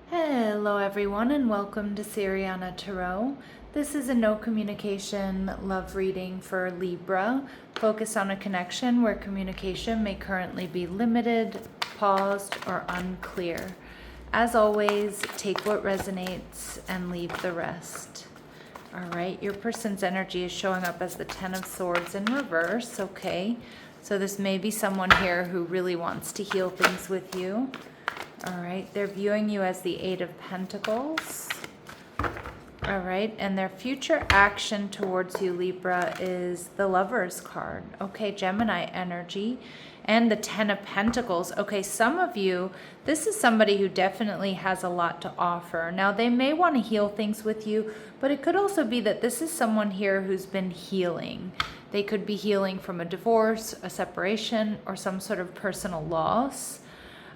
Hello everyone and welcome to Siriana Tarot. This is a no communication love reading for Libra, focused on a connection where communication may currently be limited, paused, or unclear. As always, take what resonates and leave the rest. All right, your person's energy is showing up as the Ten of Swords in reverse, okay? So this may be someone here who really wants to heal things with you. All right, they're viewing you as the Eight of Pentacles. All right, and their future action towards you, Libra, is the Lover's card. Okay, Gemini energy and the Ten of Pentacles. Okay, some of you, this is somebody who definitely has a lot to offer. Now, they may want to heal things with you, but it could also be that this is someone here who's been healing. They could be healing from a divorce, a separation, or some sort of personal loss.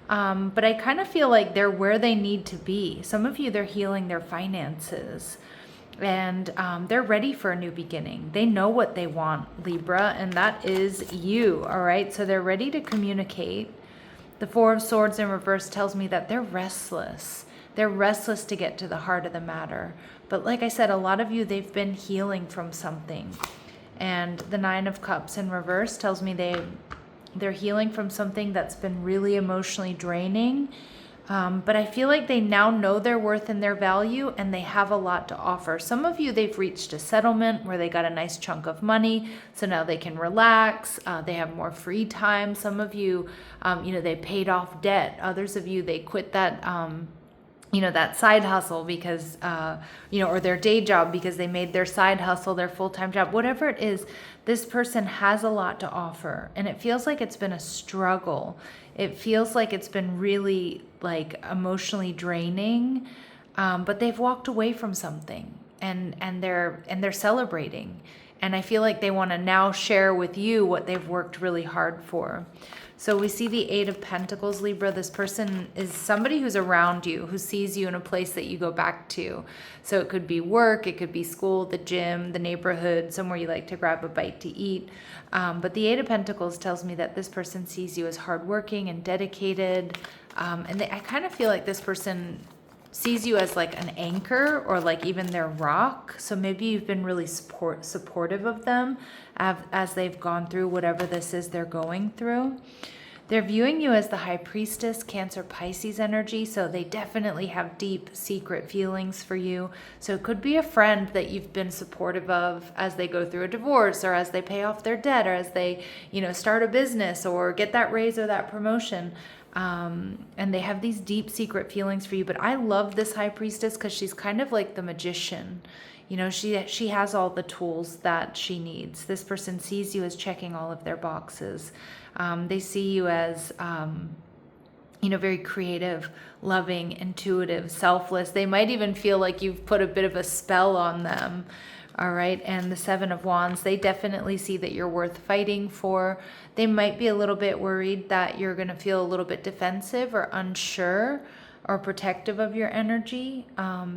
But I kind of feel like they're where they need to be. Some of you, they're healing their finances and they're ready for a new beginning. They know what they want, Libra, and that is you. All right. So they're ready to communicate. The Four of Swords in reverse tells me that they're restless. They're restless to get to the heart of the matter. But like I said, a lot of you, they've been healing from something. And the Nine of Cups in reverse tells me they're healing from something that's been really emotionally draining. But I feel like they now know their worth and their value, and they have a lot to offer. Some of you, they've reached a settlement where they got a nice chunk of money, so now they can relax. They have more free time. Some of you, they paid off debt. Others of you, they quit that that side hustle because, or their day job because they made their side hustle their full-time job. Whatever it is, this person has a lot to offer. And it feels like it's been a struggle. It feels like it's been really emotionally draining, but they've walked away from something and they're celebrating. And I feel like they want to now share with you what they've worked really hard for. So we see the Eight of Pentacles, Libra. This person is somebody who's around you, who sees you in a place that you go back to. So it could be work, it could be school, the gym, the neighborhood, somewhere you like to grab a bite to eat. But the Eight of Pentacles tells me that this person sees you as hardworking and dedicated. I kind of feel like this person sees you as like an anchor or like even their rock. So maybe you've been really supportive of them as they've gone through whatever this is they're going through. They're viewing you as the High Priestess, Cancer, Pisces energy. So they definitely have deep secret feelings for you. So it could be a friend that you've been supportive of as they go through a divorce, or as they pay off their debt, or as they, start a business or get that raise or that promotion. And they have these deep secret feelings for you. But I love this High Priestess because she's kind of like the magician. She has all the tools that she needs. This person sees you as checking all of their boxes. They see you as, very creative, loving, intuitive, selfless. They might even feel like you've put a bit of a spell on them. All right. And the Seven of Wands, they definitely see that you're worth fighting for. They might be a little bit worried that you're going to feel a little bit defensive or unsure or protective of your energy,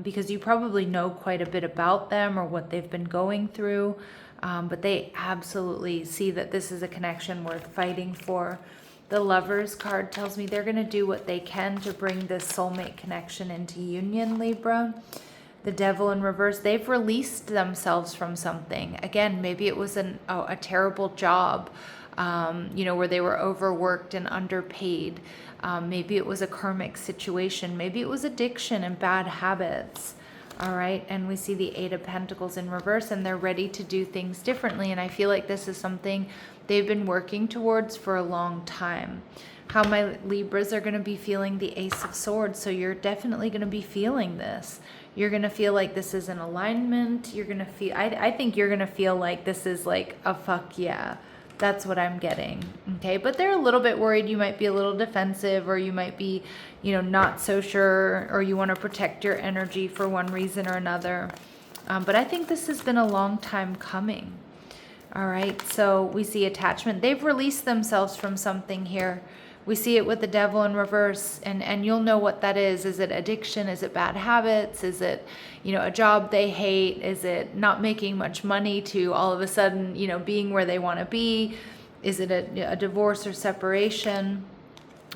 because you probably know quite a bit about them or what they've been going through. But they absolutely see that this is a connection worth fighting for. The Lover's card tells me they're going to do what they can to bring this soulmate connection into union, Libra. The Devil in reverse, they've released themselves from something. Again, maybe it was a terrible job, where they were overworked and underpaid. Maybe it was a karmic situation. Maybe it was addiction and bad habits. All right. And we see the Eight of Pentacles in reverse, and they're ready to do things differently. And I feel like this is something they've been working towards for a long time. How my Libras are going to be feeling the Ace of Swords. So you're definitely going to be feeling this. You're going to feel like this is an alignment. You're going to feel, I think you're going to feel like this is like a fuck yeah. That's what I'm getting. Okay. But they're a little bit worried. You might be a little defensive, or you might be, not so sure, or you want to protect your energy for one reason or another. But I think this has been a long time coming. All right. So we see attachment. They've released themselves from something here. We see it with the Devil in reverse, and you'll know what that is. Is it addiction? Is it bad habits? Is it, a job they hate? Is it not making much money to all of a sudden, being where they want to be? Is it a divorce or separation?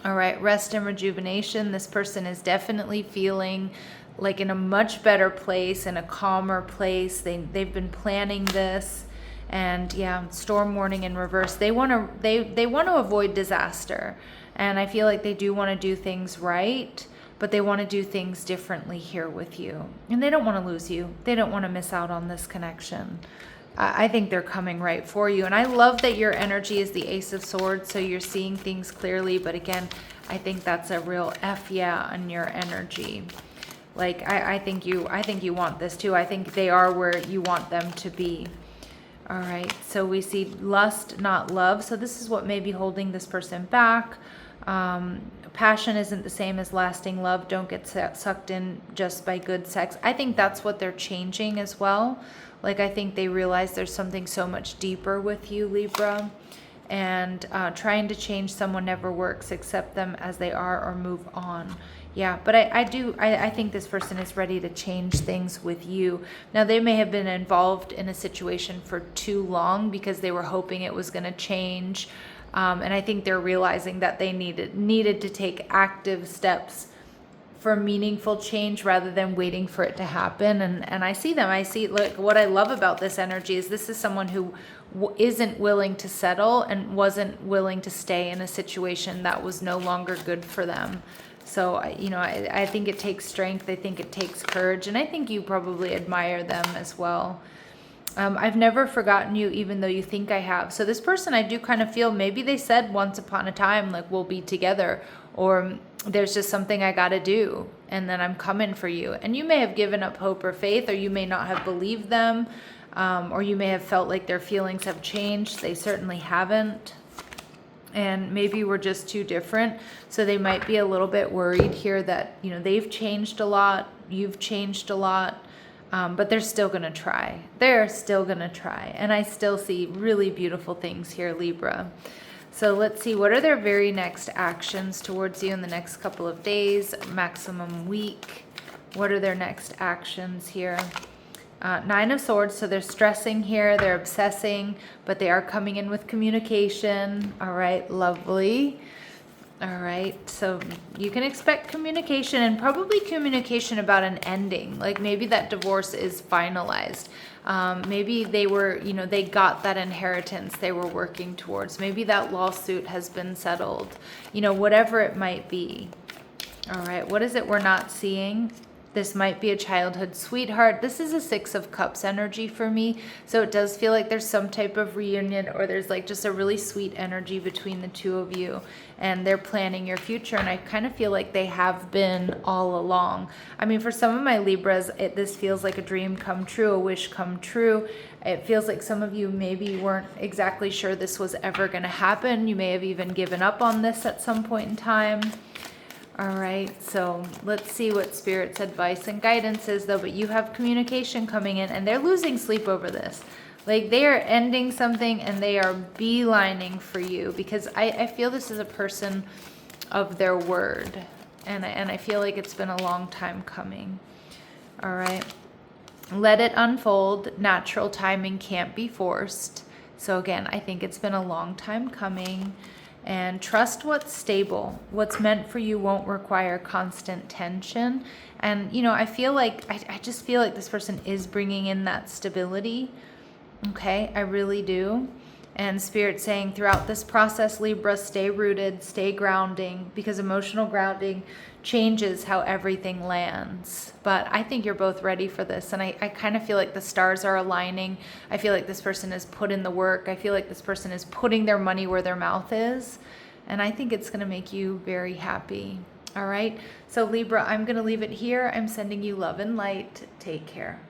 All right, rest and rejuvenation. This person is definitely feeling like in a much better place, in a calmer place. They've been planning this. And yeah, storm warning in reverse. They want to avoid disaster. And I feel like they do want to do things right, but they want to do things differently here with you. And they don't want to lose you. They don't want to miss out on this connection. I think they're coming right for you. And I love that your energy is the Ace of Swords, so you're seeing things clearly. But again, I think that's a real F yeah on your energy. Like, I think you want this too. I think they are where you want them to be. All right, so we see lust, not love. So this is what may be holding this person back. Passion isn't the same as lasting love. Don't get sucked in just by good sex. I think that's what they're changing as well. Like, I think they realize there's something so much deeper with you, Libra. And trying to change someone never works. Accept them as they are or move on. Yeah, but I think this person is ready to change things with you. Now, they may have been involved in a situation for too long because they were hoping it was going to change. And I think they're realizing that they needed to take active steps for meaningful change rather than waiting for it to happen. And I see them. I see, like, what I love about this energy is this is someone who isn't willing to settle and wasn't willing to stay in a situation that was no longer good for them. So, I think it takes strength. I think it takes courage. And I think you probably admire them as well. I've never forgotten you, even though you think I have. So this person, I do kind of feel maybe they said once upon a time, like, we'll be together, or there's just something I got to do, and then I'm coming for you. And you may have given up hope or faith, or you may not have believed them, or you may have felt like their feelings have changed. They certainly haven't. And maybe we're just too different. So they might be a little bit worried here that, they've changed a lot, you've changed a lot. But they're still going to try. They're still going to try. And I still see really beautiful things here, Libra. So let's see, what are their very next actions towards you in the next couple of days, maximum week? What are their next actions here? Nine of Swords, so they're stressing here, they're obsessing, but they are coming in with communication. All right, lovely. All right, so you can expect communication, and probably communication about an ending. Like, maybe that divorce is finalized. Maybe they were, they got that inheritance they were working towards. Maybe that lawsuit has been settled, whatever it might be. All right, what is it we're not seeing? This might be a childhood sweetheart. This is a Six of Cups energy for me. So it does feel like there's some type of reunion, or there's like just a really sweet energy between the two of you, and they're planning your future. And I kind of feel like they have been all along. I mean, for some of my Libras, this feels like a dream come true, a wish come true. It feels like some of you maybe weren't exactly sure this was ever going to happen. You may have even given up on this at some point in time. All right, so let's see what Spirit's advice and guidance is, though. But you have communication coming in, and they're losing sleep over this. Like, they are ending something, and they are beelining for you, because I feel this is a person of their word, and I feel like it's been a long time coming. All right, let it unfold. Natural timing can't be forced. So again, I think it's been a long time coming. And trust what's stable. What's meant for you won't require constant tension. And, I feel like, I just feel like this person is bringing in that stability. Okay, I really do. And Spirit saying throughout this process, Libra, stay rooted, stay grounding, because emotional grounding changes how everything lands. But I think you're both ready for this, and I kind of feel like the stars are aligning. I feel like this person has put in the work. I feel like this person is putting their money where their mouth is, and I think it's going to make you very happy. All right, so Libra, I'm going to leave it here. I'm sending you love and light. Take care.